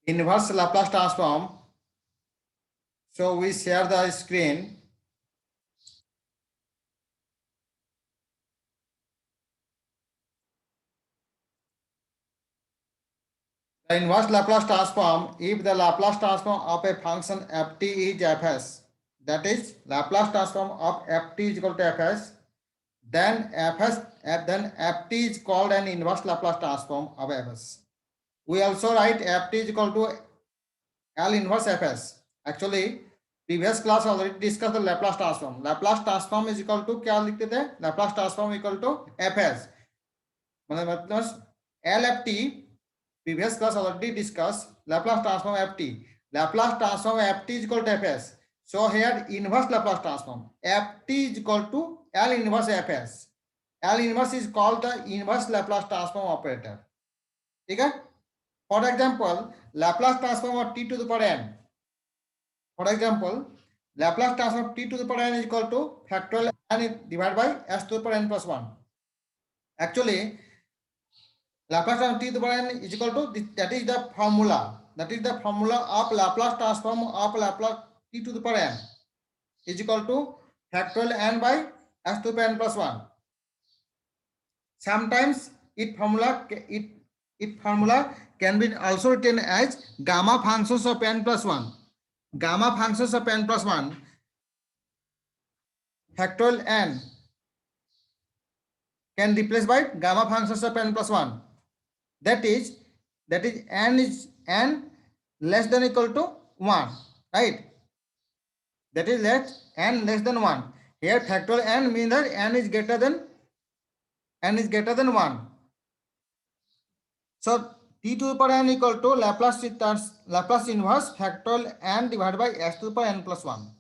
inverse Laplace transform. So we share the screen. The inverse Laplace transform, if the Laplace transform of a function ft is fs, that is Laplace transform of ft is equal to fs, then ft is called an inverse Laplace transform of fs. We also write ft is equal to L inverse fs. Actually, previous class already discussed the Laplace transform. Laplace transform is equal to क्या लिखते थे? Laplace transform equal to fs. मतलब LFT. Previous class already discussed Laplace transform ft. Laplace transform ft is equal to fs. So here inverse Laplace transform ft is equal to L inverse fs. L inverse is called the inverse Laplace transform operator. ठीक है? For example, Laplace transform of t to the power n. For example, Laplace transform of t to the power n is equal to factorial n divided by s to the power n plus 1. Actually, Laplace transform t to the power n is equal to that is the formula. That is the formula of Laplace transform of Laplace t to the power n is equal to factorial n by s to the power n plus 1. Sometimes it formula can be also written as gamma functions of n plus 1. Gamma functions of n plus 1 factorial n can replace by gamma functions of n plus 1. That is n less than equal to 1, right? That is n less than 1. Here factorial n means that n is greater than 1. So t to the power n equal to Laplace inverse factorial n divided by s to the power n plus 1.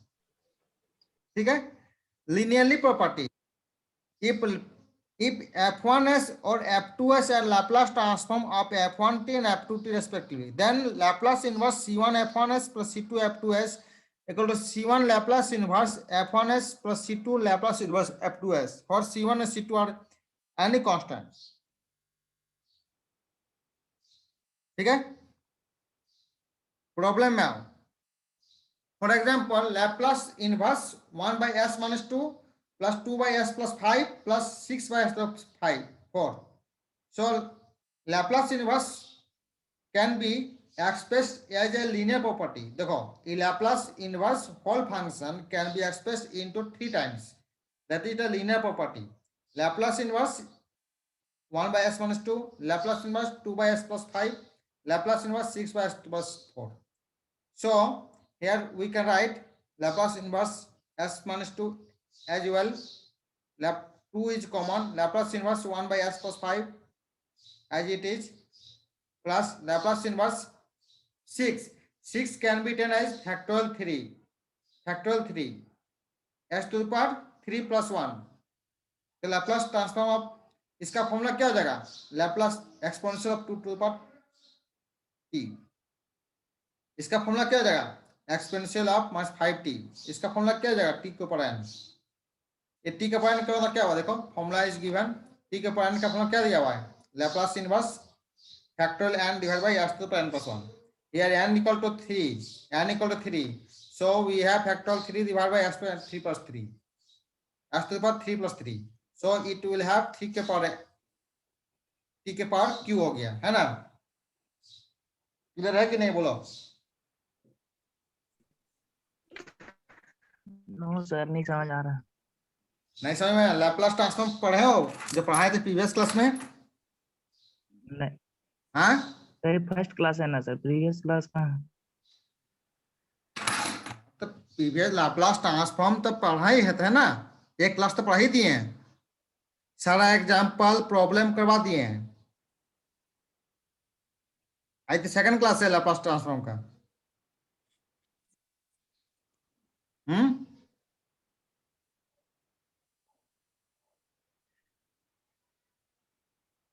ठीक है? Linearly property. If f1s or f2s are Laplace transform of f1t and f2t respectively, then Laplace inverse c1 f1s plus c2 f2s equal to c1 Laplace inverse f1s plus c2 Laplace inverse f2s, for c1 and c2 are any constant. ठीक है? Problem now. For example, Laplace inverse 1 by s minus 2 plus 2 by s plus 5 plus 6 by s plus 5, 4. So Laplace inverse can be expressed as a linear property. देखो, a Laplace inverse whole function can be expressed into 3 times. That is the linear property. Laplace inverse 1 by s minus 2, Laplace inverse 2 by s plus 5, Laplace inverse 6 by s plus 4. So here we can write Laplace inverse s minus 2 as well. 2 is common. Laplace inverse 1 by s plus 5 as it is, plus Laplace inverse 6. 6 can be written as factorial 3. Factorial 3. S to the power 3 plus 1. तो Laplace transform of इसका formula क्या हो जाएगा? Laplace exponential of 2 to the power t. इसका formula क्या हो जाएगा? Exponential of minus 5t. इसका फॉर्मूला क्या हो जाएगा? t के ऊपर n. ये t के ऊपर n का मतलब क्या हुआ? देखो, फॉर्मूला इज गिवन. t के ऊपर n का फॉर्मूला क्या दिया हुआ है? Laplace inverse factorial n divided by s to the power n plus 1. Here n equal to 3. n equal to 3. So we have factorial 3 divided by s to the power 3 plus 3. s to the power 3 plus 3. So it will have t के power q हो गया, है ना? Clear है कि नहीं? बोलो. No sir, नहीं समझ आ रहा. नहीं समझ में? लैप्लास ट्रांसफॉर्म पढ़े हो जो पढ़ाए थे प्रीवियस क्लास में? नहीं. हाँ, सर फर्स्ट क्लास है ना सर, प्रीवियस क्लास कहाँ? तो प्रीवियस लैप्लास ट्रांसफॉर्म तो पढ़ा ही है ना? एक क्लास तो पढ़ा ही दिए हैं, सारा एग्जांपल प्रॉब्लम करवा दिए हैं. आई थी सेकंड क्लास है लैप्लास ट्रांसफॉर्म का.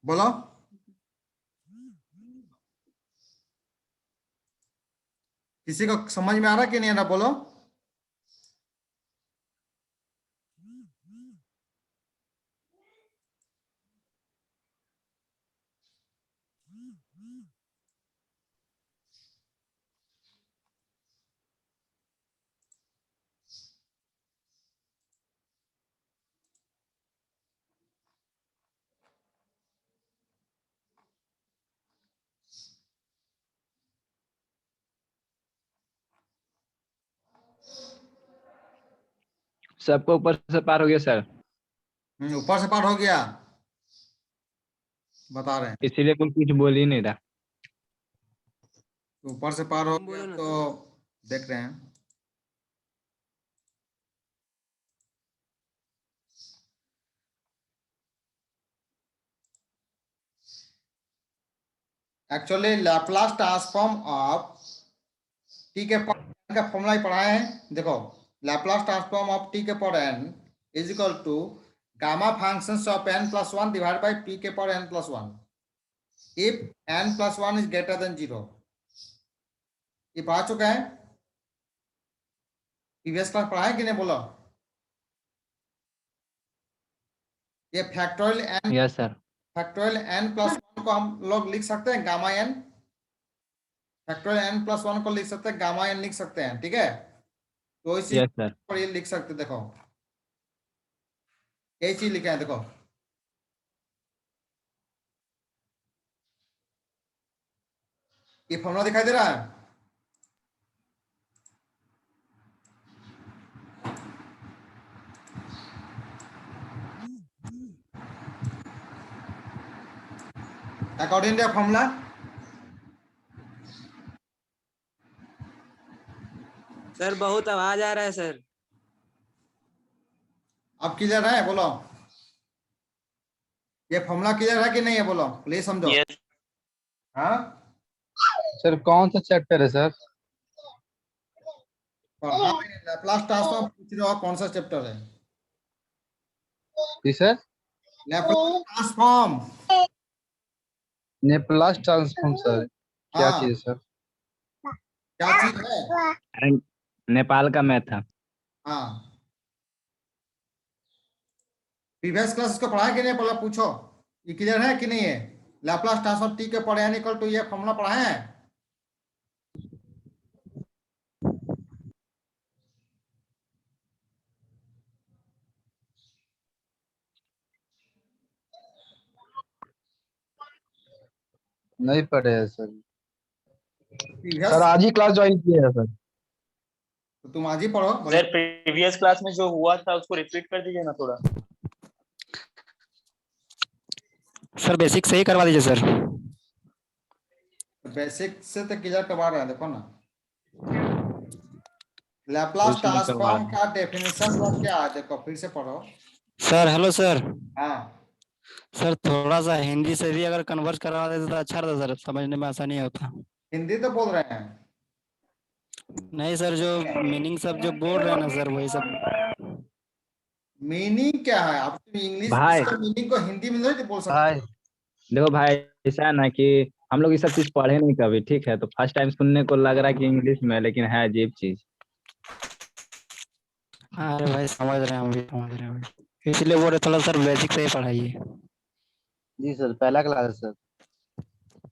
बोलो, किसी को समझ में आ रहा कि नहीं आ रहा? बोलो. सबको ऊपर से पार हो गया सर, ऊपर से पार हो गया, बता रहे हैं। इसीलिए कोई कुछ बोल ही नहीं रहा। ऊपर से पार हो बोलो गया ना तो देख रहे हैं। Actually Laplace transform of t के पावर का फॉर्मूला ही पढ़ाए हैं। देखो, लैप्लास ट्रांसफॉर्म ऑफ टी के power n is equal to gamma functions of n plus 1 divide by p के power n plus 1 if n plus 1 is greater than 0। ये पढ़ा चुका है, प्रीवियस क्लास पढ़ा है कि नहीं बोलो। ये factorial n, yes sir. Factorial n plus 1 को हम लोग लिख सकते हैं gamma n, factorial n plus 1 को लिख सकते हैं गामा n लिख सकते हैं, ठीक है। तो इसी यस सर। पर ये लिख सकते, देखो यही चीज लिखे हैं, देखो ये फॉर्मूला दिखाई दे रहा है। अकॉर्डिंग टू फॉर्मूला सर बहुत आवाज आ रहा है सर। अब क्लियर है बोलो, ये फॉर्मूला क्लियर है कि नहीं है बोलो, प्लीज समझो। Yes. हाँ, सर कौन सा चैप्टर है सर? लैप्लास ट्रांसफॉर्म पूछ रहे हो, कौन सा चैप्टर है? जी sir, Laplace transform. Laplace transform sir, क्या हाँ, चीज है सर? क्या चीज है? अरे नेपाल का मैथ था। हाँ, प्रीवियस क्लास को पढ़ा है कि नहीं बोला, पूछो ये क्लियर है कि नहीं है? लैप्लास ट्रांसफॉर्म टी के पावर n इक्वल टू ये फॉर्मूला पढ़ा है। नहीं पढ़े हैं सर। प्रीवियस सर आज ही क्लास ज्वाइन किए हैं सर। तो तुम आज ही पढ़ो। सर प्रीवियस क्लास में जो हुआ था उसको रिपीट कर दीजिए ना थोड़ा। सर बेसिक से ही करवा दीजिए सर। बेसिक से तो क्लियर करवा रहे हैं, देखो ना। लैप्लास कुछ नहीं करवा ट्रांसफॉर्म का डेफिनेशन वो क्या है, देखो फिर से पढ़ो। Sir hello sir. हाँ, सर थोड़ा सा हिंदी से भी अगर कन्वर्ट करवा देते तो अच्छा रहता सर, समझने में आसानी होता। हिंदी तो बोल रहे हैं। नहीं सर, जो मीनिंग सब जो बोल रहे हैं ना सर वही सब। मीनिंग क्या है? आप इंग्लिश भाई। इसका मीनिंग को हिंदी में नहीं बोल सकते। हाय देखो भाई, ऐसा है ना कि हम लोग ये सब चीज पढ़े नहीं कभी, ठीक है, तो फर्स्ट टाइम सुनने को लग रहा है कि इंग्लिश में है, लेकिन है अजीब चीज। अरे भाई समझ रहे हैं, हम भी समझ रहे हैं, इसलिए बोल रहे थोड़ा सर बेसिक से ही पढ़ाइए। जी सर, पहला क्लास है सर।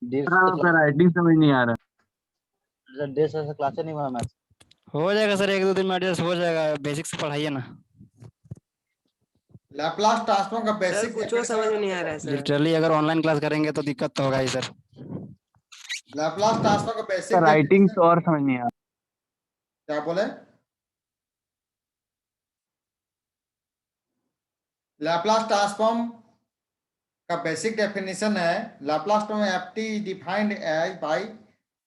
डेढ़ सौ आपका राइटिंग समझ नहीं आ रहा। सर 150 से क्लास नहीं हुआ मैथ। हो जाएगा सर, एक दो दिन में एडजस्ट हो जाएगा, बेसिक से पढ़ाइए ना। लैप्लास ट्रांसफॉर्म का बेसिक कुछ समझ में नहीं आ रहा है सर। लिटरली अगर ऑनलाइन क्लास करेंगे तो दिक्कत तो होगा ही सर। लैप्लास ट्रांसफॉर्म का बेसिक राइटिंग तो और समझ नहीं आ रहा। क्या बोले? लैप्लास ट्रांसफॉर्म का बेसिक डेफिनेशन है, Laplace transform f t is defined as by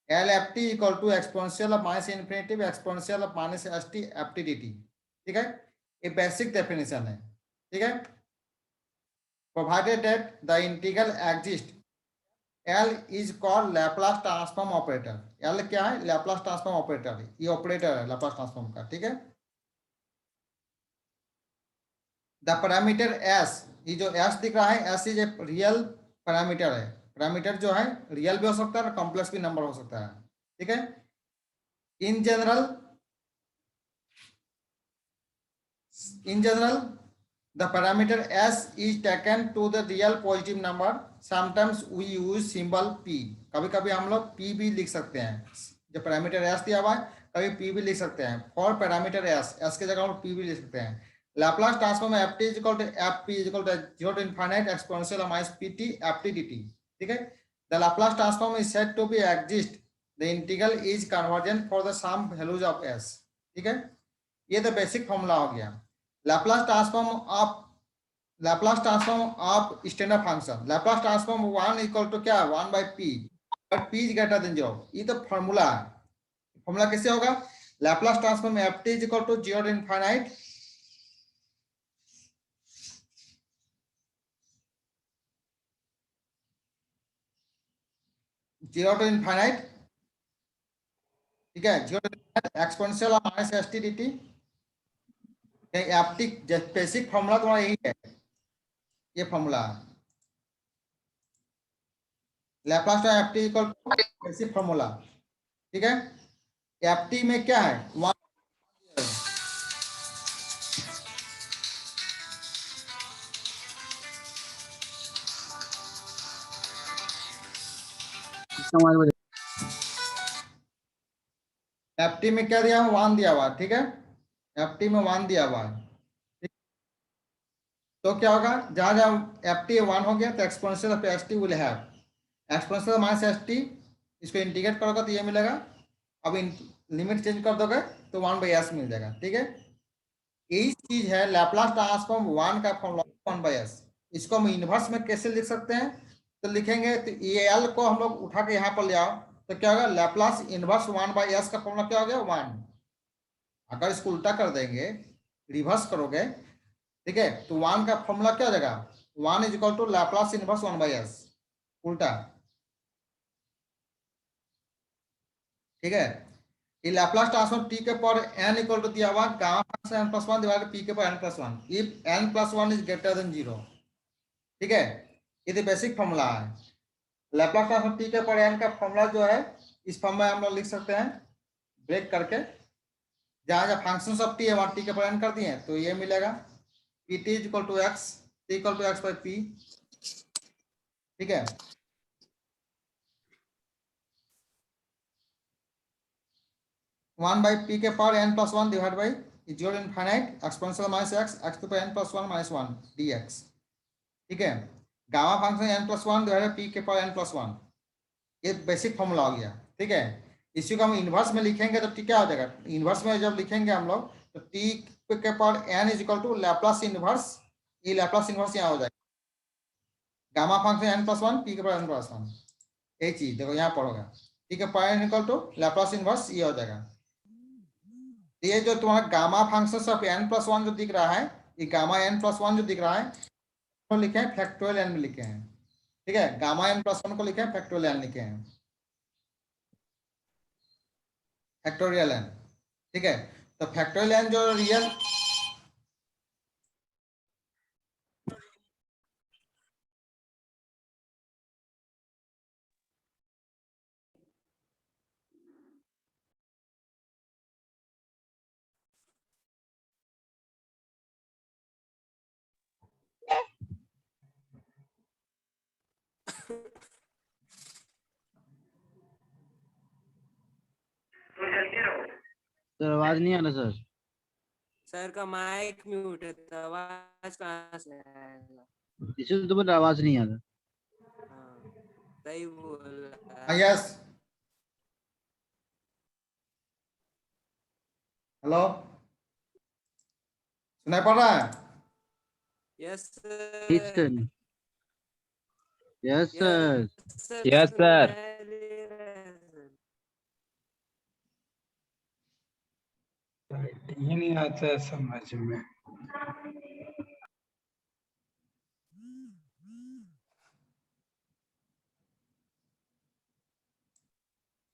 L f t equal to exponential of minus infinity exponential of minus s t f t d t. ठीक है, ये बेसिक डेफिनेशन है। ठीक है, provided that the integral exist L is called Laplace transform operator। L क्या है? Laplace transform operator, ये operator है Laplace transform का। ठीक है, द पैरामीटर S, ये जो S दिख रहा है, S is a real parameter है। पैरामीटर जो है रियल भी हो सकता है, कॉम्प्लेक्स भी नंबर हो सकता है। ठीक है, in general the parameter S is taken to the real positive number। sometimes we use symbol P। कभी कभी हम लोग P भी लिख सकते हैं। जो पैरामीटर S दिया हुआ है कभी P भी लिख सकते हैं। फॉर पैरामीटर S के जगह हम P भी लिख सकते हैं। Laplace transform ft is equal to fp is equal to 0 to infinite exponential of minus pt ft dt। ठीक है, the Laplace transform is said to be exist, the integral is convergent for the sum values of S। ठीक है, ये तो basic formula हो गया। Laplace transform of standard function. Laplace transform 1 equal to क्या 1 by p, but p is greater than 0. ये तो formula है. फॉर्मूला कैसे होगा? Laplace transform ft is equal to 0 to infinite ठीक है, 0 to infinite exponential minus s t d t. F t basic formula तुम्हारा यही है, ये फॉर्मूला है. Laplace transform f t equal to basic formula. ठीक है, एफ टी में क्या है 1. एफ टी में क्या दिया हुआ 1 दिया हुआ. ठीक है, एफ टी में 1 दिया हुआ है. तो क्या होगा, जहां जहां एफ टी 1 हो गया तो exponential of S T will have exponential minus s T. इसको इंटीग्रेट करोगे तो ये मिलेगा. अब लिमिट चेंज कर दोगे तो 1 बाई एस मिल जाएगा. ठीक है, यही चीज है लैप्लास ट्रांसफॉर्म 1 का फॉर्मूला 1 बाई एस. इसको हम इनवर्स में कैसे लिख सकते हैं, तो लिखेंगे तो ए एल को हम लोग उठा के यहाँ पर ले आओ तो क्या होगा, लैप्लास इनवर्स 1 बाई एस का फॉर्मूला क्या हो गया 1. अगर इसको उल्टा कर देंगे, रिवर्स करोगे, ठीक है, तो 1 का फॉर्मूला क्या हो जाएगा 1 is equal to Laplace inverse 1 by s उल्टा. ठीक है, ये लैप्लास ट्रांसफॉर्म टी के पावर n इक्वल टू दिया हुआ gamma function n plus 1 divided p के power n plus 1 if n plus 1 is greater than 0. ठीक है, ये तो बेसिक फॉर्मूला है. लैप्लास ट्रांसफॉर्म टी के पावर n का फॉर्मूला जो है इस फॉर्म में हम लोग लिख सकते हैं ब्रेक करके. जहां जहां फंक्शंस ऑफ टी है वहां टी के पावर n कर दिए तो ये मिलेगा pt is equal to x, t equal to x by p. ठीक है, वन बाई पी के power n plus 1 divide by 0 infinite exponential minus x to power n plus 1 minus 1 dx. ठीक है, gamma function n plus 1 divide by p के power n plus 1. ये basic formula हो गया. ठीक है, इसी को हम इनवर्स में लिखेंगे तो क्या हो जाएगा, इनवर्स में जब लिखेंगे हम लोग तो t के power n is equal to Laplace inverse, ये लैप्लास इनवर्स यहाँ हो जाएगा gamma function n plus 1 p के पावर n प्लस 1. ये चीज देखो यहाँ पढ़ोगे, t के power n equal to Laplace inverse ये हो जाएगा. ये जो तुम्हारा gamma function of n plus 1 जो दिख रहा है, ये गामा n प्लस 1 जो दिख रहा है तो लिखे हैं फैक्टोरियल n में लिखे हैं. ठीक है, गामा n प्लस 1 को लिखे हैं फैक्टोरियल n लिखे हैं, फैक्टोरियल n. ठीक है, तो फैक्टोरियल n जो रियल सर आवाज नहीं आ रहा सर. सर का माइक म्यूट है तो आवाज कहाँ से आएगा? इसलिए तो बोल आवाज नहीं आ रहा. हाँ, सही बोल रहा है। यस. हेलो, सुनाई पड़ रहा है? Yes yes sir. Sir. Yes sir. Yes, sir. ये नहीं आता है समझ में.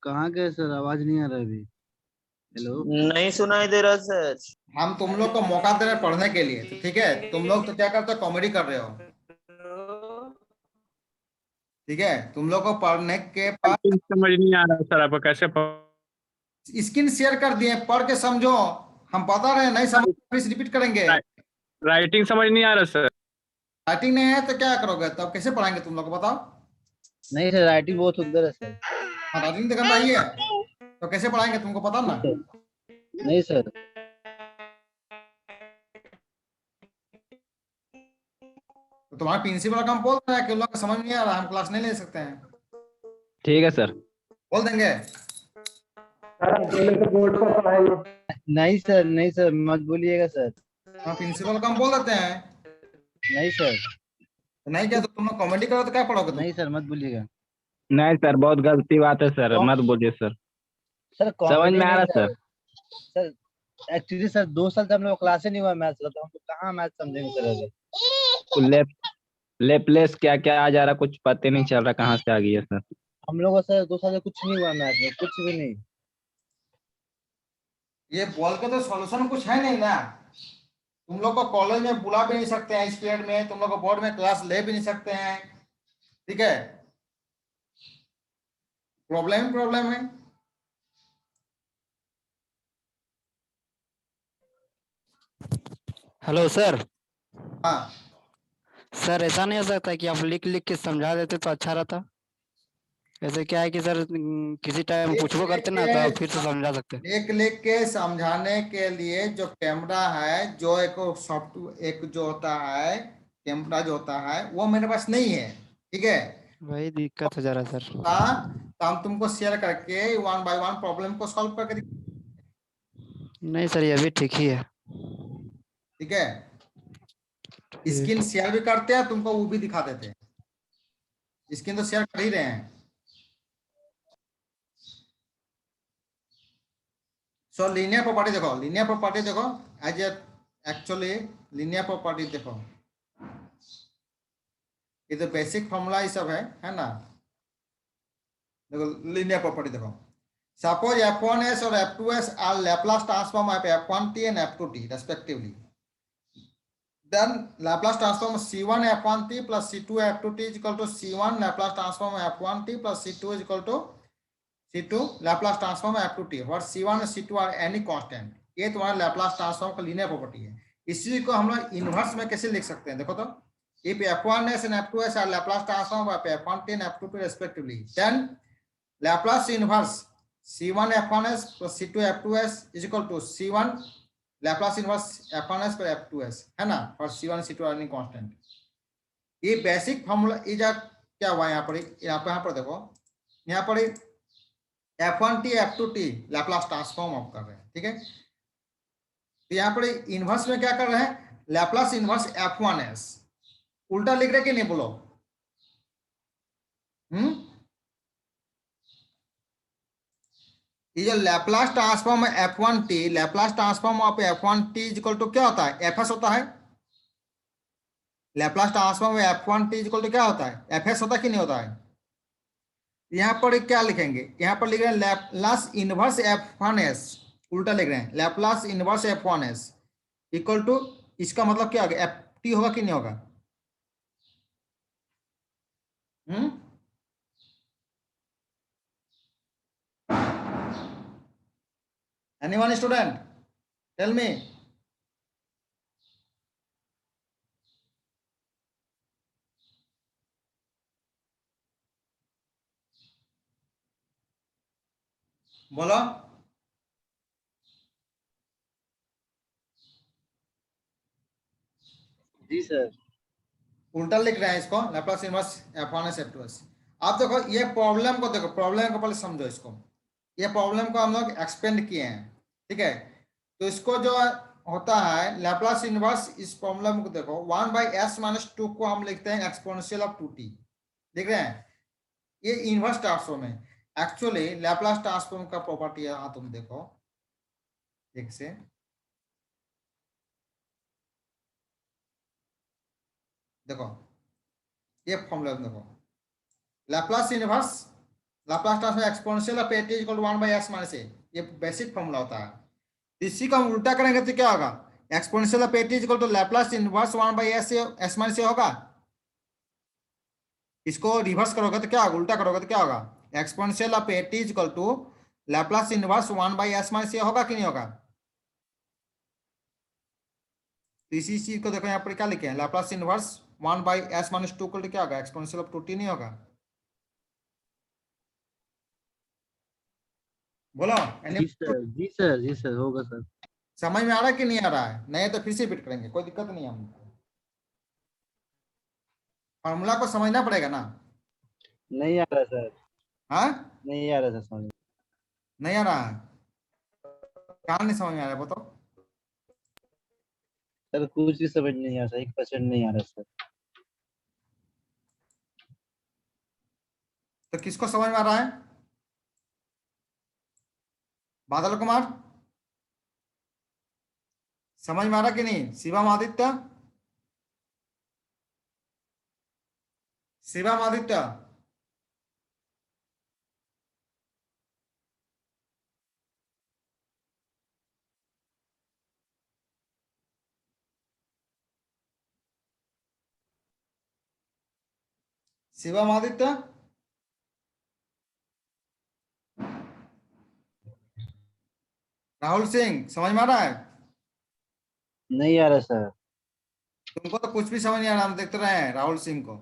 कहाँ गए सर, आवाज नहीं आ रहा अभी. हेलो. नहीं सुनाई दे रहा सर. हम तुम लोग को मौका दे रहे हैं पढ़ने के लिए, तो ठीक है, तुम लोग तो क्या करते हो, कॉमेडी कर रहे हो. ठीक है, तुम लोग को पढ़ने के बाद समझ नहीं आ रहा सर, आपको कैसे स्क्रीन शेयर कर दिए, पढ़ के समझो. हम बता रहे हैं, नहीं समझ फिर रिपीट करेंगे. राइटिंग समझ नहीं आ रहा सर. राइटिंग नहीं है तो क्या करोगे, तब कैसे पढ़ाएंगे तुम लोग को बताओ. नहीं सर, राइटिंग बहुत सुंदर है सर. हाँ, राइटिंग तो करना ही है, तो कैसे पढ़ाएंगे तुमको पता ना. नहीं सर. तो तुम्हारा प्रिंसिपल का हम बोल रहे हैं कि उन लोग को समझ नहीं आ रहा, हम क्लास नहीं ले सकते हैं. ठीक है सर. बोल देंगे. नहीं सर, नहीं सर, मत बोलिएगा सर. हाँ प्रिंसिपल को हम बोल देते हैं। नहीं सर, तो नहीं क्या तो तुम लोग कॉमेडी करो तो क्या पढ़ोगे तुम? नहीं सर, मत बोलिएगा नहीं सर, बहुत गलती बात है सर, तो? मत बोलिए सर। सर। समझ कॉमेडी में आ नहीं रहा सर। सर एक्चुअली सर 2 साल से हम लोग क्लास ही नहीं हुआ मैथ्स का, तो हम लोग कहाँ मैथ समझेंगे सर अगर। सर। लेप्लेस क्या क्या आ जा रहा, कुछ पता नहीं चल रहा कहाँ से आ गई है सर। हम लोग को सर 2 साल से कुछ नहीं हुआ मैथ में, कुछ भी नहीं। ये बोल के तो सॉल्यूशन कुछ है नहीं ना। तुम लोग को कॉलेज में बुला भी नहीं सकते हैं इस पीरियड में, तुम लोग को बोर्ड में क्लास ले भी नहीं सकते हैं। ठीक है, प्रॉब्लम है। Hello sir. हाँ सर ऐसा नहीं हो सकता कि आप लिख लिख के समझा देते तो अच्छा रहता। ऐसे क्या है कि सर किसी टाइम पूछबो करते ना तो फिर से समझा सकते। लिख लिख के समझाने के लिए जो कैमरा है, जो एक सॉफ्टवेयर एक जो होता है कैमरा जो होता है वो मेरे पास नहीं है। ठीक है, वही दिक्कत हो जा रहा है सर। तो हम तुमको शेयर करके 1 बाय 1 प्रॉब्लम को सॉल्व करके नहीं सर, ये भी ठीक ही है। ठीक है, स्क्रीन शेयर भी करते हैं, तुमको वो भी दिखा देते हैं। स्क्रीन तो शेयर कर ही रहे हैं। सो लीनियर प्रॉपर्टी देखो, लीनियर प्रॉपर्टी देखो एज एक्चुअली लीनियर प्रॉपर्टी देखो, ये तो बेसिक फॉर्मूला ही सब है ना। देखो लीनियर प्रॉपर्टी देखो, सपोज f1s और f2s are Laplace transform of f1t and f2t respectively, then Laplace transform c1 f1t plus c2 f2t is equal to c1 Laplace transform f1t plus c2 is equal to c2 Laplace transform f2t, where c1 और c2 are any constant। ये तुम्हारा Laplace transform का linear property है। इसी को हम लोग inverse में कैसे लिख सकते हैं, देखो तो if f1s and f2s are Laplace transform of f1t and f2t respectively, then Laplace inverse c1 f1s plus c2 f2s is equal to c1 Laplace inverse f1s पर f2s है ना, और c1 c2 आर कांस्टेंट। ये basic formula ये क्या हुआ यहाँ पर देखो, यहाँ पर f1t f2t Laplace transform of कर रहे हैं। ठीक है, तो यहाँ पर इनवर्स में क्या कर रहे हैं, लैप्लास इनवर्स f1s, उल्टा लिख रहे कि नहीं बोलो। ये जो लैप्लास ट्रांसफॉर्म है f1t, Laplace transform of f1t is equal to क्या होता है, fs होता है। लैप्लास ट्रांसफॉर्म में f1t इज इक्वल टू क्या होता है, fs होता है कि नहीं होता है। यहाँ पर क्या लिखेंगे, यहाँ पर लिख रहे हैं लैप्लास इनवर्स f1s, उल्टा लिख रहे हैं Laplace inverse f1s equal to, इसका मतलब क्या होगा, ft होगा कि नहीं होगा। Anyone student? Tell me. बोलो। जी सर। उल्टा लिख रहे हैं इसको, लैप्लास इनवर्स f1s f2s। आप देखो ये प्रॉब्लम को देखो, प्रॉब्लम को पहले समझो इसको। ये प्रॉब्लम को हम लोग एक्सपेंड किए हैं। ठीक है, तो इसको जो होता है लैप्लास इनवर्स, इस प्रॉब्लम को देखो 1/s-2 को हम लिखते हैं एक्सपोनेंशियल ऑफ 2t। देख रहे हैं, ये इनवर्स ट्रांसफॉर्म है। एक्चुअली लैप्लास ट्रांसफॉर्म का प्रॉपर्टी है, तुम देखो एक से, देखो ये फॉर्मूला देखो, Laplace inverse Laplace transform exponential of at equal to 1/s-a, ये बेसिक फॉर्मूला होता है। इसी को हम उल्टा करेंगे तो क्या होगा, exponential of at equal to Laplace inverse 1/s-a होगा। इसको रिवर्स करोगे तो क्या होगा, उल्टा करोगे तो क्या होगा, exponential of at equal to Laplace inverse 1/s-a होगा कि नहीं होगा। तो इसी चीज को देखो यहाँ पर क्या लिखे हैं, लैप्लास इनवर्स 1/s-2 को क्या होगा, एक्सपोनेंशियल ऑफ 2t नहीं होगा। बोलो जी सर, जी सर, जी सर, होगा सर। समझ में आ रहा है कि नहीं आ रहा है, नहीं तो फिर से रिपीट करेंगे, कोई दिक्कत नहीं है हमको। फॉर्मूला को समझना पड़ेगा ना। नहीं आ रहा सर, हाँ नहीं आ रहा सर समझ में। नहीं आ रहा है, कहाँ नहीं समझ में आ रहा है बताओ। सर कुछ भी समझ नहीं आ रहा, 1% नहीं आ रहा सर। तो किसको समझ में आ रहा है? बादल कुमार समझ में आ रहा कि नहीं? शिवम आदित्य, शिवम आदित्य, शिवम आदित्य, राहुल सिंह समझ में आ रहा है? नहीं आ रहा सर। तुमको तो कुछ भी समझ नहीं आ रहा, हम देखते रहे हैं राहुल सिंह को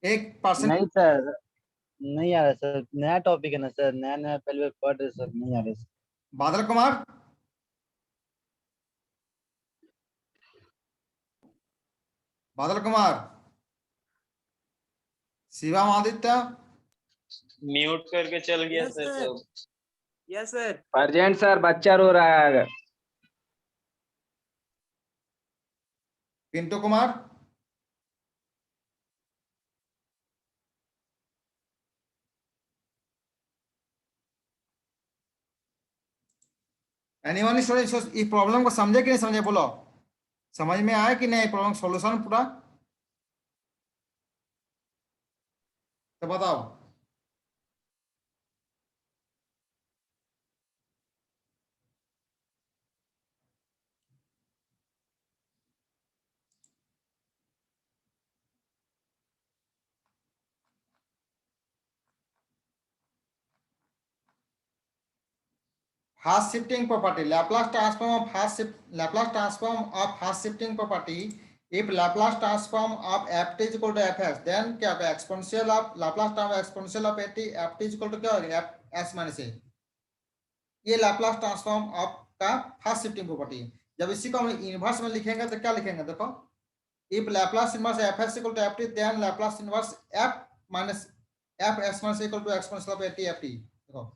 1%। नहीं सर, नहीं आ रहा सर, नया टॉपिक है ना सर, नया नया पहली बार पढ़ रहे सर, नहीं आ रहा सर। बादल कुमार, बादल कुमार, शिवम आदित्य, म्यूट करके चल गया यस सर सर, सब। Yes sir. प्रेजेंट सर, बच्चा रो रहा है। पिंटू कुमार, एनीवन स्टूडेंट इस प्रॉब्लम को समझे कि नहीं समझे? बोलो, समझ में आया कि नहीं प्रॉब्लम सॉल्यूशन पूरा? तो बताओ। Fast shifting property, Laplace transform of Laplace transform of fast shifting property. If Laplace transform of ft is equal to fs, then क्या होगा? Exponential of Laplace transform exponential of ft is equal to क्या होगा? s minus a। ये Laplace transform of का fast shifting property है। जब इसी को हम इनवर्स में लिखेंगे तो क्या लिखेंगे? देखो, if Laplace inverse fs equal to ft, then Laplace inverse f minus fs minus equal to exponential of ft। देखो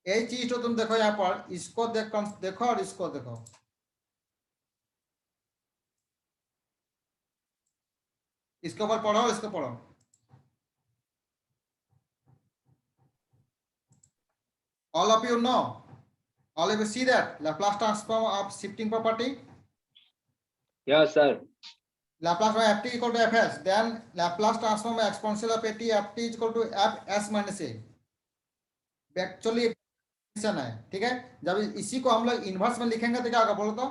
यही चीज तो तुम देखो यहाँ पर, इसको देखो और इसको देखो। इसके ऊपर पढ़ो और इसको पढ़ो। All of you know, all of you see that Laplace transform of shifting property, yes sir. Laplace by ft equal to fs, then Laplace transform exponential of ft is equal to fs minus a। Actually है, ठीक है। जब इसी को हम लोग inverse में लिखेंगे तो क्या होगा? बोलो तो,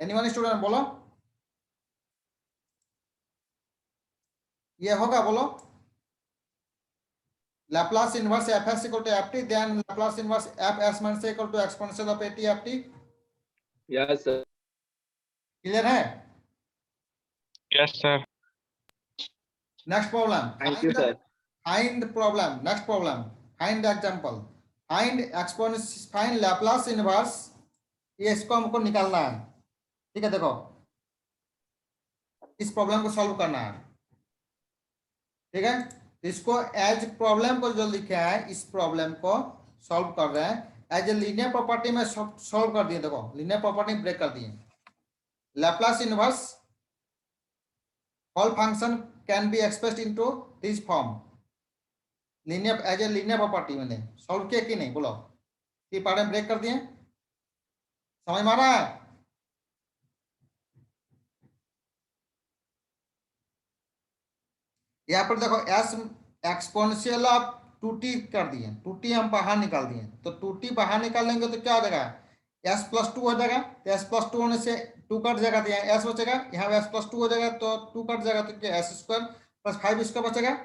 एनीवन स्टूडेंट बोलो, ये होगा? बोलो, Laplace inverse fs equal to ft, then Laplace inverse fs minus a equal to exponential of ft। Yes sir. Clear है? Yes sir. Next problem. Thank you sir. Find the problem. Next problem. Find the example. Find exponential. Find Laplace inverse। ये इसको हमको निकालना है, ठीक है। देखो, इस प्रॉब्लम को सॉल्व करना है, ठीक है। इसको एज प्रॉब्लम को जो लिखा है, इस प्रॉब्लम को सॉल्व कर रहे हैं एज ए लीनियर प्रॉपर्टी में सॉल्व कर दिए। देखो, लीनियर प्रॉपर्टी ब्रेक कर दिए। Laplace inverse all function can be expressed into this form। Linear as a linear property मैंने सॉल्व किया कि नहीं? बोलो, कि पार्ट में ब्रेक कर दिए? समझ में आ रहा है? यहाँ पर देखो, एस एक्सपोनेंशियल ऑफ 2t कर दिए, 2t हम बाहर निकाल दिए। तो 2t बाहर निकाल लेंगे तो क्या हो जाएगा? s प्लस 2 हो जाएगा। तो s प्लस 2 होने से 2 कट जाएगा, तो यहाँ s बचेगा। यहाँ s प्लस 2 हो जाएगा तो 2 कट जाएगा, तो क्या s स्क्वायर प्लस 5 स्क्वायर बचेगा।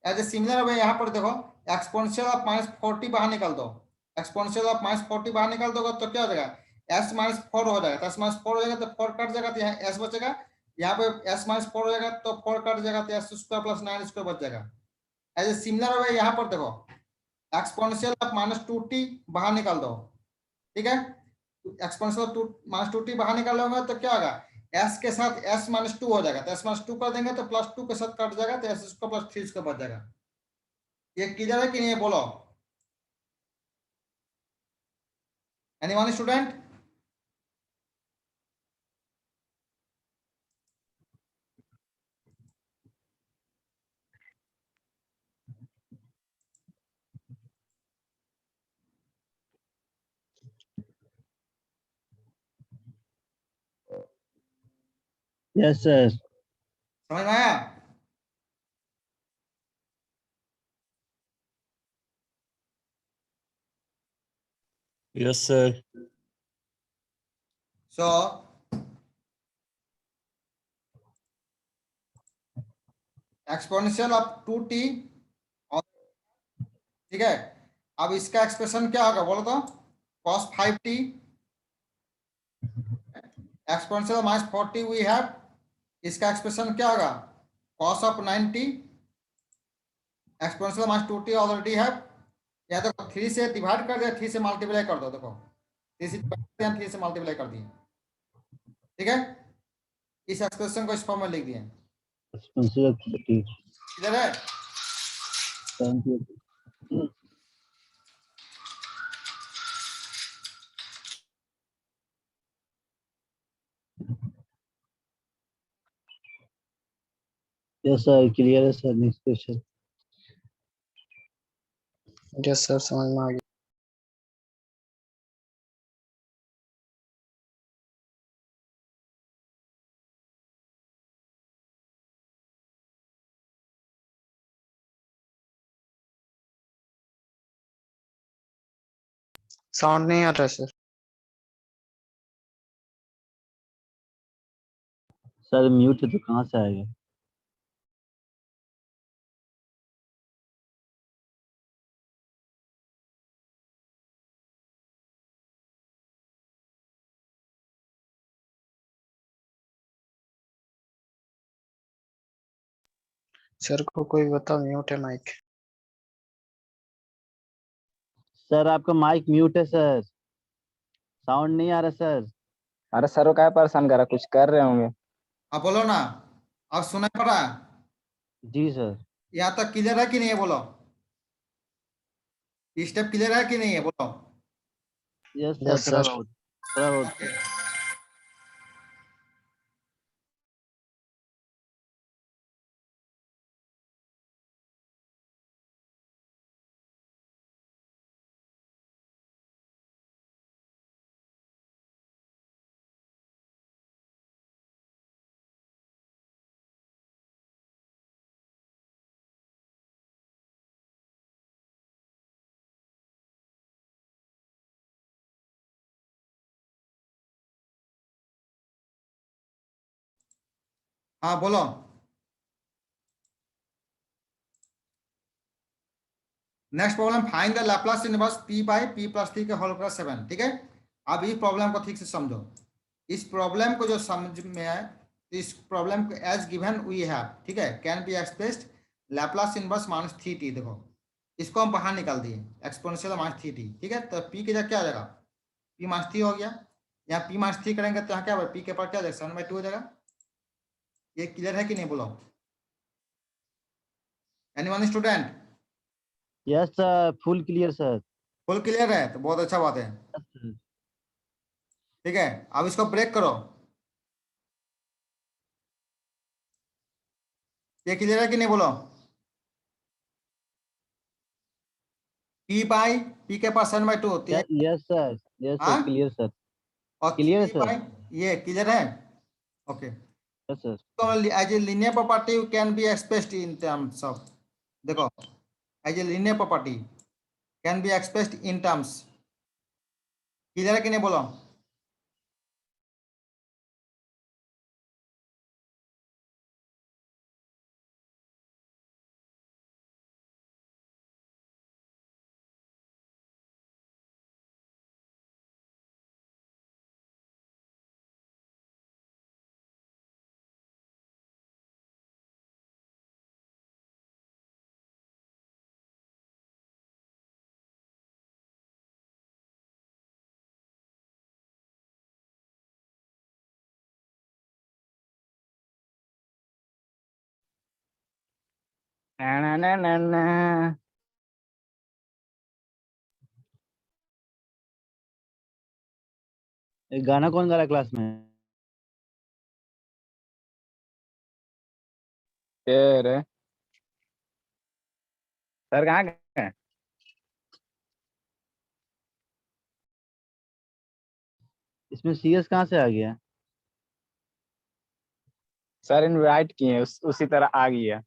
एज ए सिमिलर वे यहाँ पर देखो, एक्सपोनेंशियल ऑफ -40 बाहर निकाल दो। एक्सपोनेंशियल ऑफ -40 बाहर निकाल दोगे तो क्या हो जाएगा? s -4 हो जाएगा। तो s -4 हो जाएगा तो 4 कट जाएगा, तो यहाँ s बचेगा। यहाँ पे s -4 हो जाएगा तो 4 कट जाएगा, तो s स्क्वायर प्लस 9 स्क्वायर बच जाएगा। एज ए सिमिलर वे यहाँ पर देखो, एक्सपोनेंशियल ऑफ -2t बाहर निकाल दो, ठीक है। एक्सपोनेंशियल ऑफ -2t बाहर निकाल लोगे तो क्या होगा? s के साथ s -2 हो जाएगा, तो s -2 कर देंगे तो +2 के साथ कट जाएगा, तो s स्क्वायर प्लस 3 स्क्वायर बच जाएगा। ये क्लियर है कि नहीं? बोलो, एनीवन स्टूडेंट? Yes sir. समझ में आया? Yes sir. So exponential of 2t, ठीक है। अब इसका एक्सप्रेशन क्या होगा बोलो तो? cos 5t exponential minus 40 we have, इसका एक्सप्रेशन क्या होगा? cos of 90 exponential minus 2t already have. या तो 3 से डिवाइड कर दिया, 3 से मल्टीप्लाई कर दो, देखो 3 से divide कर दिया, 3 से मल्टीप्लाई कर दिए, ठीक है। इस एक्सप्रेशन को इस फॉर्म में लिख दिए, इधर है। यस सर, क्लियर है sir. Next question. Yes sir, समझ में आ गया। साउंड नहीं आ रहा सर। सर म्यूट है तो कहाँ से आएगा? सर को कोई बताओ, म्यूट है माइक। सर आपका माइक म्यूट है सर, साउंड नहीं आ रहा सर। अरे सर वो क्या परेशान कर रहा, कुछ कर रहे होंगे। अब बोलो ना, अब सुनाई पड़ रहा है? जी सर। यहाँ तक क्लियर है कि नहीं है बोलो? स्टेप क्लियर है कि नहीं है बोलो? यस सर, यस थोड़ा सर। बहुत, थोड़ा बहुत। ओके। हाँ बोलो। Next problem, find the Laplace inverse p by p plus t के होल प्लस 7, ठीक है। अब इस प्रॉब्लम को ठीक से समझो। इस प्रॉब्लम को जो समझ में आए, तो इस प्रॉब्लम को एज गिवन वी हैव, ठीक है, can be expressed Laplace inverse minus 3t। देखो इसको हम बाहर निकाल दिए, एक्सपोनेंशियल माइनस 3t, ठीक है। तो p की जगह क्या आ जाएगा? p माइनस 3 हो गया। यहाँ p माइनस 3 करेंगे तो यहाँ क्या होगा? p के पास क्या जाएगा? 7/2 हो जाएगा। ये क्लियर है कि नहीं बोलो? Anyone student? Yes sir, full clear sir. Full clear है तो बहुत अच्छा बात है, ठीक है। अब इसको ब्रेक करो। ये क्लियर है कि नहीं बोलो? p बाई p के पास 7/2 तो ये, यस सर, यस सर, हाँ, क्लियर सर। और क्लियर है 3 सर। बाई, ये क्लियर है। ओके। Yes sir. तो as a linear property can be expressed in terms of, देखो as a linear property can be expressed in terms, clear है कि नहीं बोलो? ना ना ना ना ना। ये गाना कौन गा रहा है क्लास में? ये रे सर कहाँ गए? इसमें सीएस कहाँ से आ गया? सर इनवाइट किए उसी तरह आ गया।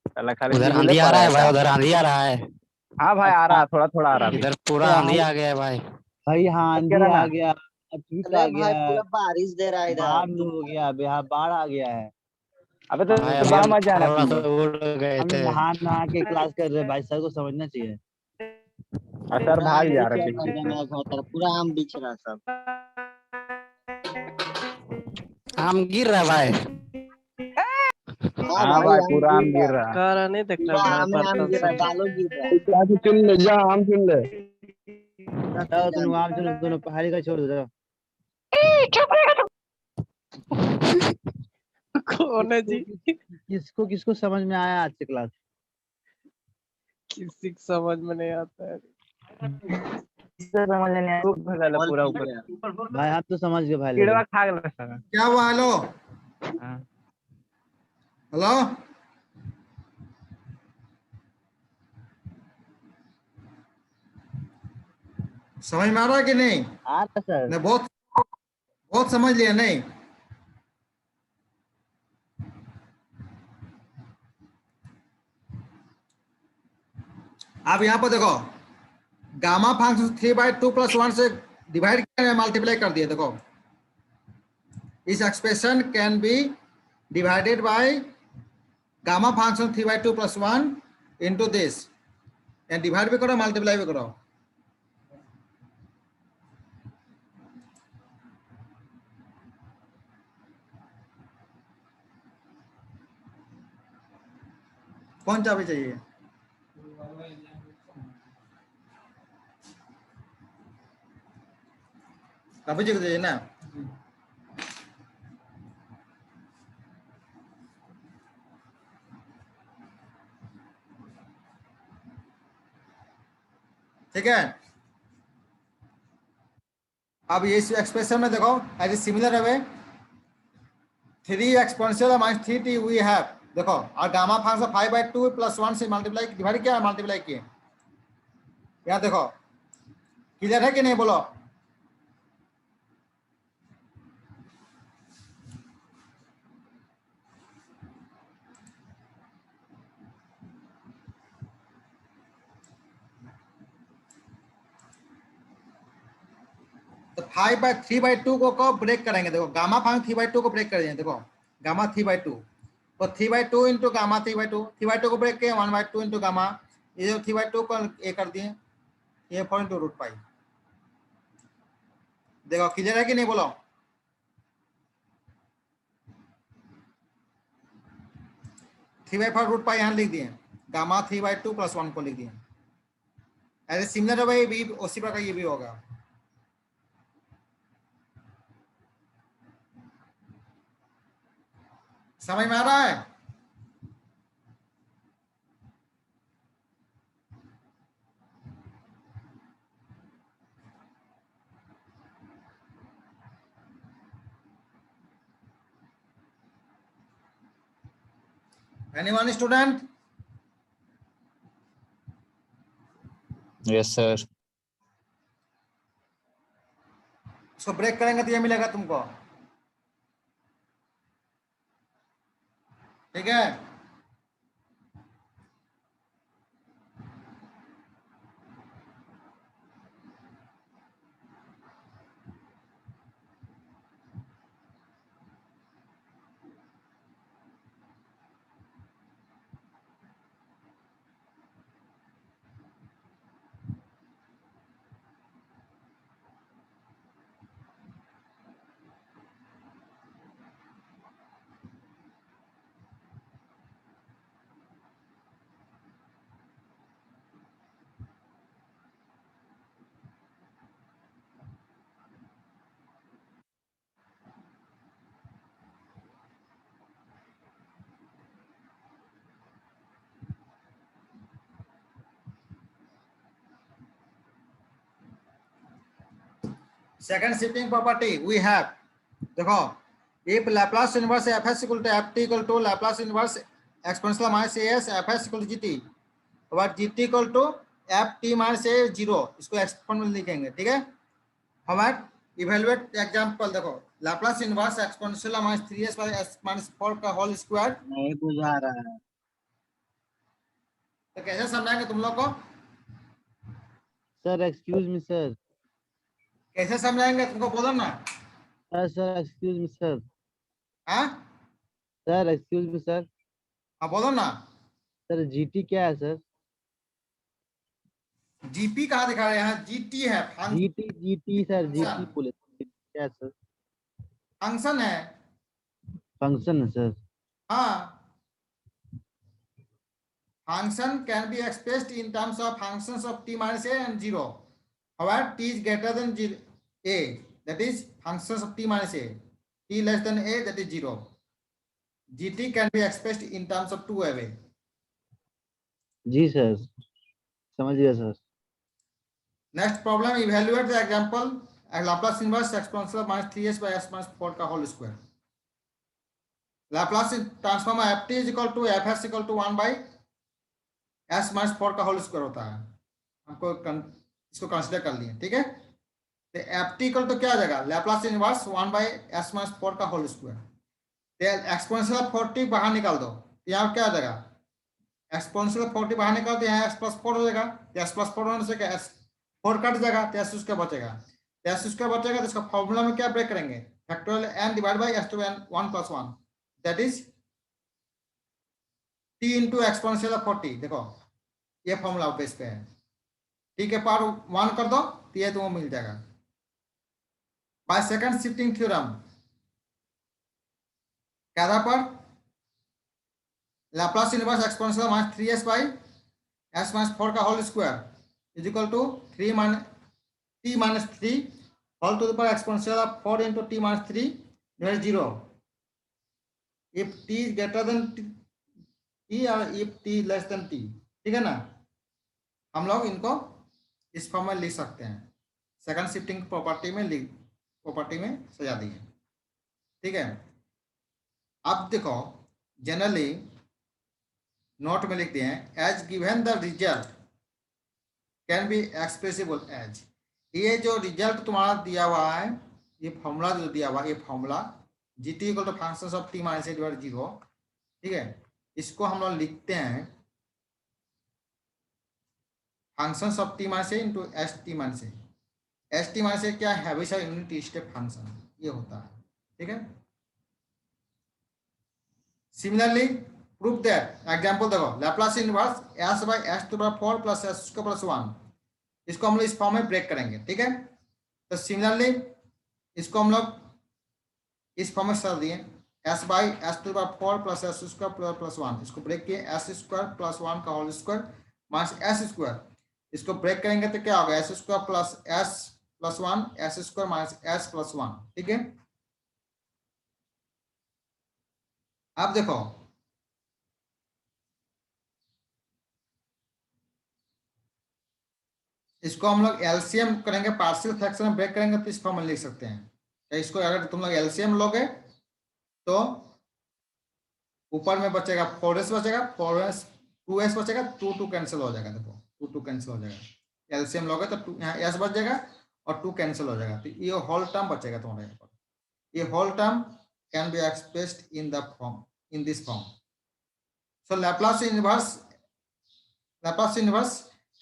साला खाली उधर टीवी आंधी ले आ पा रहा है है भाई, काम। उधर आंधी आ रहा है। हाँ भाई आ रहा है, थोड़ा थोड़ा आ रहा है अभी। इधर पूरा आंधी आ गया है भाई। भाई हाँ अब क्या आंधी रहना? आ गया, तूफान आ गया है, बारिश दे रहा है बाढ़ इधर। हो गया, बिहार बाढ़ आ गया है। अबे भाई तो अभी बाहर हम मत जाना थोड़ा तुम सा लोग। उड़ गए हम लोग थे। नहा नहा के क्लास कर रहे हैं भाई, सर को समझना चाहिए। और सर पूरा भाग आम जा बिछ रहे रहा पीछे। था जमा हुआ था, पूरा आम बिछ रहा सब। आम गिर रहा है भाई। हाँ हाँ भाई भाई आम पूरा गिर आम रहा गिर है, रहा है। कारा नहीं देख पूरा रहा आम में आम बर्तन गिर रहा है, सब। बालू गिर रहा है। क्लास चुन ले, जा आम चुन ले। चलो तुम लोग आम चलो, दोनों पहाड़ी का छोड़ दो चलो। कौन है जी? किसको किसको समझ में आया आज की क्लास? किसी को समझ में नहीं आता है। सर समझ लेने खूब भगल बॉल पूरा फीट ऊपर। गया। भाई आप तो समझ गए भाई कीड़वा लेकिन। खा गया सारा। क्या हुआ? हेलो हाँ। हेलो, समझ में आ रहा है कि नहीं? आ रहा सर। नहीं, बहुत बहुत समझ लिया नहीं? अब यहाँ पर देखो, गामा फंक्शन 3/2 + 1 से डिवाइड किया, मल्टीप्लाई कर दिया। देखो इस expression can be divided by gamma function 3/2 + 1 into this, and divide भी करो मल्टीप्लाई भी करो। कौन चाबी चाहिए? चाबी चाहिए ना? ठीक है। अब ये एक्सप्रेशन में देखो, as similar way 3 exponential minus 3t we have, देखो, और गामा फंक्शन 5/2 + 1 से मल्टीप्लाई डिवाइड किया, मल्टीप्लाई किए। यहाँ देखो क्लियर है कि नहीं बोलो? तो 3/2 को ब्रेक करेंगे। देखो गामा फंक्शन 3/2 को ब्रेक कर देंगे। देखो गामा 3/2, तो 3/2 इंटू गामा 3/2 को ब्रेक किए 1/2 इंटू गामा, ये जो 3/2 को ये कर दिए, ये 4 इंटू √π। देखो क्लियर है कि नहीं बोलो? 3/4 √π यहाँ लिख दिए, गामा 3/2 + 1 को लिख दिए। ऐसे सिमिलर भाई भी उसी प्रकार ये भी होगा। समझ में आ रहा है? Anyone student? Yes sir. इसको ब्रेक करेंगे तो ये मिलेगा तुमको, ठीक है? Second shifting property we have, देखो, if Laplace inverse fs equal to ft equal to Laplace inverse exponential minus as fs equal to gt, और gt equal to ft minus a 0, इसको एक्सपोनेंशियल लिखेंगे, ठीक है? हमारे इवेलुएट एग्जांपल देखो, Laplace inverse exponential minus 3s by s minus 4 का whole square. नहीं बुझा रहा है। तो कैसे समझाएंगे तुम लोग को? Sir excuse me sir. कैसे समझाएंगे तुमको बोलो ना। Sir excuse me sir. हाँ सर एक्सक्यूज मी सर। हाँ बोलो ना। सर जीटी क्या है सर? जीपी कहाँ दिखा रहे हैं? यहाँ जीटी है, GT GT sir GT function. बोले क्या है सर? फंक्शन है। फंक्शन है सर। हाँ, function can be expressed in terms of functions of t minus a and 0. However, t is greater than a, that is functions of t minus a. T less than a, that is 0. gt can be expressed in terms of 2a. जी sir समझ गया sir. Next problem, evaluate the example and Laplace inverse exponential of minus 3s by s minus 4 का whole square. Laplace transform of ft is equal to fs equal to 1 by s minus 4 का whole square होता है। हमको इसको consider कर लिए, ठीक है। तो एफ टी इक्वल तो क्या आ जाएगा? Laplace inverse 1 by S minus 4 का होल स्क्वायर। तो एक्सपोनेंशियल ऑफ 40 बाहर निकाल दो, तो यहाँ क्या आ जाएगा? एक्सपोनेंशियल ऑफ 40 बाहर निकाल दो, यहाँ एस प्लस 4 हो जाएगा। तो एस प्लस 4 होने से क्या एस 4 कट जाएगा, तो एस स्क्वायर बचेगा। तो एस स्क्वायर बचेगा तो इसका फॉर्मूला में क्या ब्रेक करेंगे? Factorial n divide by s two n 1 plus 1, that is t into exponential of 40। देखो ये फॉर्मूला बेस पे है, ठीक है। पावर 1 कर दो तो ये तुम्हें मिल जाएगा। बाय सेकंड शिफ्टिंग थ्योरम क्या था पर? Laplace inverse exponential minus 3s by s minus 4 का whole square is equal to 3 t minus 3 whole to the power exponential of 4 into t minus 3 divide 0 if t is greater than t और if t less than t, ठीक है ना। हम लोग इनको इस form में लिख सकते हैं। सेकंड शिफ्टिंग प्रॉपर्टी में सजा दिए, ठीक है। अब देखो जनरली नोट में लिख दिए हैं as given the result can be expressible as. ये जो रिजल्ट तुम्हारा दिया हुआ है, ये फॉर्मूला जो दिया हुआ है, ये formula G T equal to functions of T minus A divide 0, ठीक है। इसको हम लोग लिखते हैं functions of T minus A into S T minus A. S T minus A क्या है? हमेशा यूनिट स्टेप फंक्शन ये होता है, ठीक है। सिमिलरली प्रूफ दैट, एग्जांपल देखो, Laplace inverse s by s to the power 4 plus s square plus 1, इसको हम लोग इस फॉर्म में ब्रेक करेंगे, ठीक है। तो सिमिलरली इसको हम लोग इस फॉर्म में कर दिए s by s to the power 4 plus s square plus 1, इसको ब्रेक किए एस स्क्वायर प्लस 1 का whole square minus s square, इसको ब्रेक करेंगे तो क्या होगा? S square plus s plus 1 s square minus s plus 1, ठीक है। अब देखो इसको हम लोग एलसीएम करेंगे, पार्शियल फ्रैक्शन में ब्रेक करेंगे तो इस फॉर्म में लिख सकते हैं। तो इसको अगर तुम लोग एलसीएम लोगे तो ऊपर में बचेगा 4s बचेगा, 4s 2s बचेगा, 2 कैंसिल हो जाएगा। देखो 2 कैंसिल हो जाएगा। एलसीएम लोगे तो यहाँ s बच जाएगा और 2 कैंसिल हो जाएगा, तो ये होल टर्म बचेगा तुम्हारे यहाँ पर। ये whole term can be expressed in the form, in this form. So Laplace inverse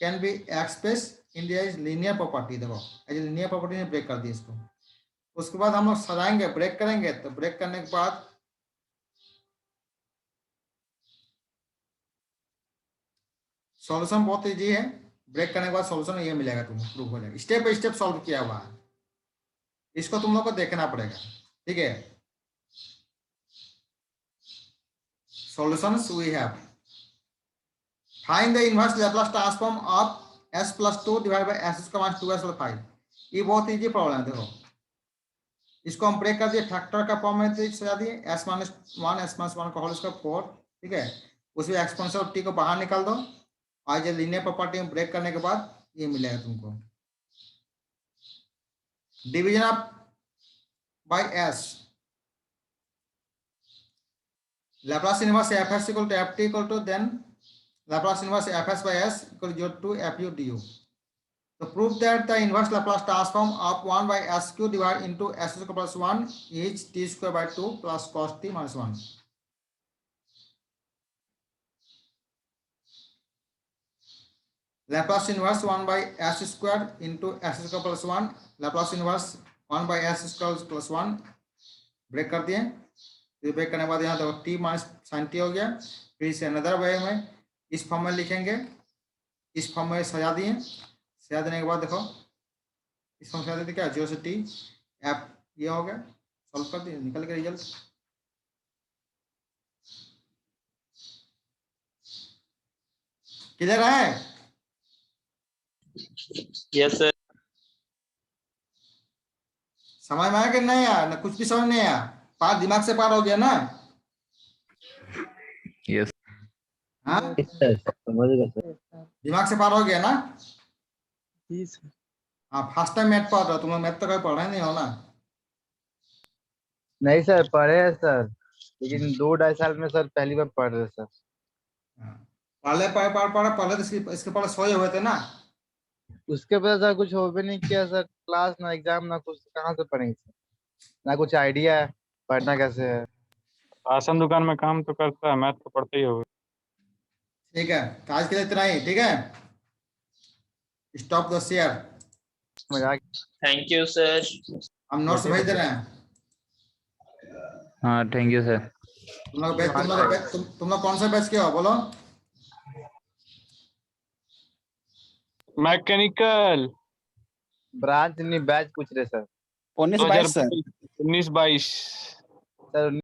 can be expressed in this linear property. देखो एज लीनियर प्रॉपर्टी ने ब्रेक कर दी इसको। उसके बाद हम लोग सजाएंगे, ब्रेक करेंगे, तो ब्रेक करने के बाद सॉल्यूशन बहुत इजी है। ब्रेक करने के बाद सॉल्यूशन ये मिलेगा, तुमको प्रूफ हो जाएगा। स्टेप बाय स्टेप सॉल्व किया हुआ है, इसको तुम लोग को देखना पड़ेगा, ठीक है। Solutions we have, find the inverse Laplace transform of s plus 2 divide by s square minus 2s plus 5। ये बहुत इजी प्रॉब्लम है। देखो इसको हम ब्रेक कर दिए, फैक्टर का फॉर्म में सजा दिए s माइनस 1 का होल स्क्वायर 4, ठीक है। उसमें एक्सपोनेंशियल ऑफ t को बाहर निकाल दो और ये लीनियर प्रॉपर्टी में ब्रेक करने के बाद ये मिलेगा तुमको division of by s। Laplace inverse fs equal to ft equal to then Laplace inverse fs by s equal to fu du। So prove that the inverse Laplace transform of 1 by s cube divided into s square plus 1 is t square by 2 plus cos t minus 1. Laplace inverse 1 by s square into s square plus 1. Laplace inverse 1 by s square plus 1. Break कर दिए, फिर break करने के बाद यहाँ देखो t minus sign T हो गया। फिर इसे अनदर वे में इस फॉर्म में लिखेंगे, इस फॉर्म में सजा दिए। सजा देने के बाद देखो इस फॉर्म सजा देते क्या, 0 से t एफ ये हो गया, सॉल्व कर दिए, निकल के रिजल्ट। क्लियर है? Yes sir. समझ में आया कि नहीं आया? ना कुछ भी समझ नहीं आया? पार दिमाग से पार हो गया ना? यस हाँ, सर समझ गए सर। दिमाग से पार हो गया ना? हाँ, फर्स्ट टाइम मैथ पढ़ रहे हो तुम लोग, मैथ तो कभी पढ़ा नहीं हो ना? नहीं सर पढ़े हैं सर, लेकिन 2-2.5 साल में सर पहली बार पढ़ रहे सर। पहले पहले तो इसके पहले सोए हुए थे ना? उसके बाद सर कुछ हो भी नहीं किया सर, क्लास ना एग्जाम ना कुछ, कहाँ से पढ़ेंगे सर, ना कुछ आइडिया है पढ़ना कैसे है। राशन दुकान में काम तो करता है, मैथ तो पढ़ते ही होगा। ठीक है, तो आज के लिए इतना ही। ठीक है, स्टॉप द शेयर। मजाक। Thank you sir. हम नोट्स भेज दे रहे हैं। हाँ थैंक यू सर। तुम लोग कौन सा बैच के हो बोलो? मैकेनिकल ब्रांच नहीं बैच पूछ रहे सर। 19-22 सर